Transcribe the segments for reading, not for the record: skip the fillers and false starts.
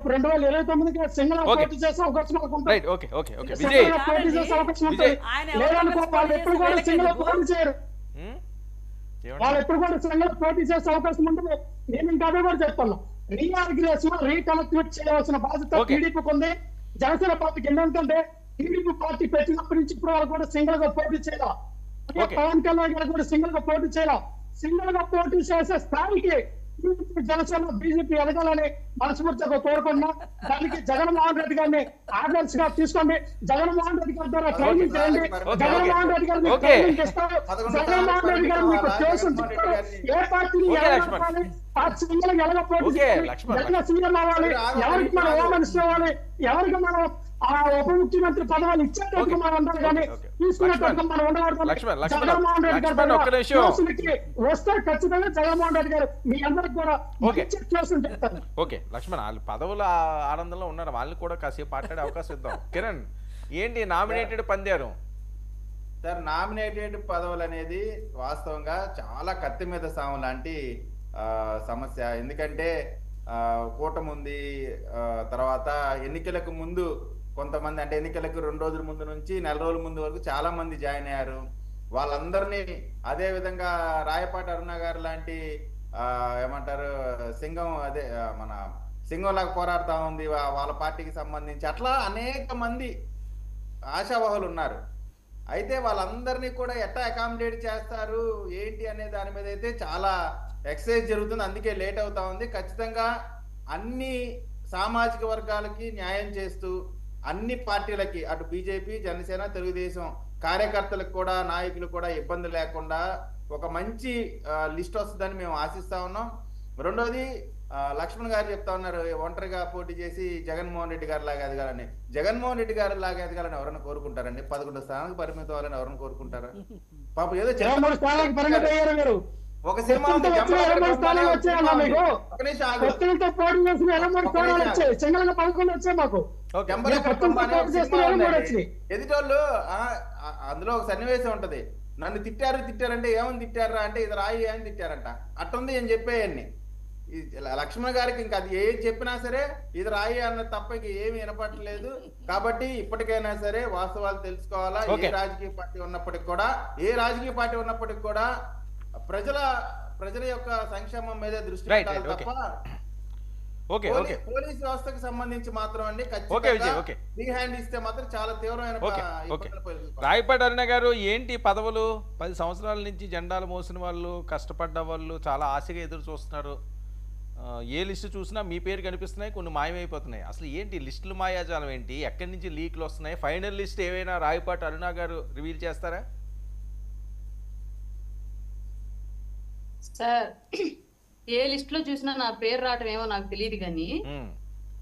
2029కి single okay పోటీ చేసే అవకాశం మనకు ఉంటుంది. Right okay okay okay Vijay single గా పోటీ చేసే అవకాశం విజయ్ ఉంటుంది. ఆయన ఎవరితో లేదనుకో కలిసి వాళ్ళు పోటీ ఎప్పుడు చేస్తే కూడా సింగిల్ వీళ్ళకెందుకు? పోటీ చేయరు. ఉమ్, వాళ్ళు ఏమంటారు? ఎప్పుడు కూడా సింగిల్ పోటీ చేసే అవకాశం ఉంటుంది. నేను ఇంకా అదే కూడా చెప్తాను, రీఆర్గనైజేషన్ రీకనెక్టివేట్ చేయాల్సిన బాధ్యత ఓకే. టీడీపీకి ఉంది, జనసేన పార్టీకి. ఎందుకంటే టీడీపీ పార్టీ పెట్టినప్పటి నుంచి ఇప్పుడు వాళ్ళు కూడా సింగిల్ గా పోటీ చేయాలి. ఓకే. పవన్ కళ్యాణ్ గారు కూడా సింగిల్ గా పోటీ చేయాలి. సింగిల్ గా పోటీ చేసే స్థాయికి జనసేన బీజేపీ ఎదగాలని మనస్ఫూర్తిగా కోరుకున్నా. దానికి జగన్మోహన్ రెడ్డి గారిని ఆదర్శగా తీసుకోండి. జగన్మోహన్ రెడ్డి గారి ద్వారా ట్రైనింగ్ చేయండి. ఓకే. జగన్మోహన్ రెడ్డి గారు మీకు ఓకే. ట్రైనింగ్ ఇస్తారు. జగన్మోహన్ రెడ్డి గారు మీకు ట్యూషన్ చెప్తారు. ఏ పార్టీని ఓకే, ఎలా లక్ష్మణ్. నడపాలి, పార్టీ సింగిల్ గా ఎలా పోటీ ఓకే, చేయాలి, లక్ష్మణ్. జగన్ సీఎం అవ్వాలి, ఎవరికి మనం హోమ్ మినిస్టర్ అవ్వాలి, ఎవరికి మనం ఆ ఉప ముఖ్యమంత్రి పదవులు ఇచ్చేటట్టు ఓకే. మనం ఉండాలి. కానీ ఓకే, ఓకే. తీసుకునేటట్టు మనం ఉండకూడదు. లక్ష్మణ్, జగన్మోహన్ రెడ్డి గారి లక్ష్మణ్, ఒక్క ద్వారా నిమిషం. ట్యూషన్కి వస్తే ఖచ్చితంగా జగన్మోహన్ రెడ్డి గారు మీ అందరికి కూడా ఓకే. మంచి ట్యూషన్ చెప్తారు. ఓకే లక్ష్మణ్, వాళ్ళు పదవుల ఆనందంలో ఉన్నారు, వాళ్ళని కూడా కాసేపు మాట్లాడే అవకాశం ఇద్దాం. కిరణ్, ఏంటి నామినేటెడ్ పందారు? సార్, నామినేటెడ్ పదవులు అనేది వాస్తవంగా చాలా కత్తి మీద సాము లాంటి సమస్య. ఎందుకంటే కూటమి ఉంది, తర్వాత ఎన్నికలకు ముందు కొంతమంది, అంటే ఎన్నికలకు 2 రోజుల ముందు నుంచి 4 రోజుల ముందు వరకు చాలా మంది జాయిన్ అయ్యారు. వాళ్ళందరినీ అదే విధంగా రాయపాటి అరుణ గారు లాంటి ఏమంటారు సింగం, అదే మన సింగం లాగా పోరాడుతూ ఉంది వాళ్ళ పార్టీకి సంబంధించి, అట్లా అనేక మంది ఆశావాహులు ఉన్నారు. అయితే వాళ్ళందరినీ కూడా ఎట్లా అకామిడేట్ చేస్తారు ఏంటి అనే దాని మీద అయితే చాలా ఎక్సర్సైజ్ జరుగుతుంది. అందుకే లేట్ అవుతా ఉంది. ఖచ్చితంగా అన్ని సామాజిక వర్గాలకి న్యాయం చేస్తూ అన్ని పార్టీలకి, అటు బీజేపీ, జనసేన, తెలుగుదేశం కార్యకర్తలకు కూడా, నాయకులు కూడా ఇబ్బంది లేకుండా ఒక మంచి లిస్ట్ వస్తుందని మేము ఆశిస్తా ఉన్నాం. రెండోది, లక్ష్మణ్ గారు చెప్తా ఉన్నారు ఒంటరిగా పోటీ చేసి జగన్మోహన్ రెడ్డి గారి లాగా ఎదగాలని. జగన్మోహన్ రెడ్డి గారి లాగా ఎదగాలని ఎవరైనా కోరుకుంటారండి? 11 స్థానాలకు పరిమితం అవ్వాలని ఎవరైనా కోరుకుంటారా? పాపం ఏదో 23 స్థానాలకు పరిమితం అయ్యారు మీరు. ఒక సినిమా ఉంది, 23 స్థానాలు వచ్చాయన్నా మీకు. ఒక్క నిమిషం ఆగు. కొత్తలతో పోటీ చేసిన 23 స్థానాలు వచ్చాయి. సింగిల్ గా 11 వచ్చాయి మాకు. ఓకే. ఎదుటోళ్ళు అందులో ఒక సన్నివేశం ఉంటది, నన్ను తిట్టారంటే ఏమని తిట్టారా అంటే ఇది రాయి అని తిట్టారంట, అట్టుంది అని చెప్పేయన్ని. లక్ష్మణ్ గారికి ఇంకా అది ఏం చెప్పినా సరే ఇది రాయి అన్న తప్ప ఇంక ఏమి వినపడలేదు. కాబట్టి ఇప్పటికైనా సరే వాస్తవాలు తెలుసుకోవాలా. ఏ రాజకీయ పార్టీ ఉన్నప్పటికీ కూడా ప్రజల యొక్క సంక్షేమం మీద దృష్టి పెట్టాలి తప్ప పోలీస్ వ్యవస్థకు సంబంధించి మాత్రం అండి ఫ్రీ హ్యాండ్ ఇస్తే మాత్రం చాలా తీవ్రమైన రాయపాటి అరుణ గారు, ఏంటి పదవులు? 10 సంవత్సరాల నుంచి జెండాలు మోసిన వాళ్ళు, కష్టపడ్డ వాళ్ళు చాలా ఆశగా ఎదురు చూస్తున్నారు. ఏ లిస్టు చూసినా మీ పేరు కనిపిస్తున్నాయి, కొన్ని మాయమైపోతున్నాయి. అసలు ఏంటి లిస్టులు మాయాజాలం ఏంటి? ఎక్కడి నుంచి లీక్లు వస్తున్నాయి? ఫైనల్ లిస్ట్ ఏవైనా రాయపాటి అరుణ గారు రివీల్ చేస్తారా? సార్, ఏ లిస్ట్ లో చూసినా నా పేరు రావటం ఏమో నాకు తెలియదు, కానీ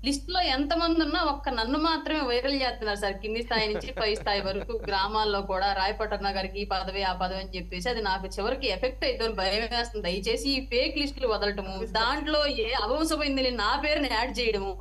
లిస్ట్ లో ఎంత మంది ఉన్నా ఒక్క నన్ను మాత్రమే వైరల్ చేస్తున్నారు సార్. కింది స్థాయి నుంచి పై స్థాయి వరకు గ్రామాల్లో కూడా రాయపాటి అరుణ గారికి ఈ పదవి ఆ పదవి అని చెప్పేసి అది నాకు చివరికి ఎఫెక్ట్ అయితే భయం వేస్తుంది. దయచేసి ఈ ఫేక్ లిస్టులు వదలటము, దాంట్లో ఏ అవంశమైంది నా పేరుని యాడ్ చేయడము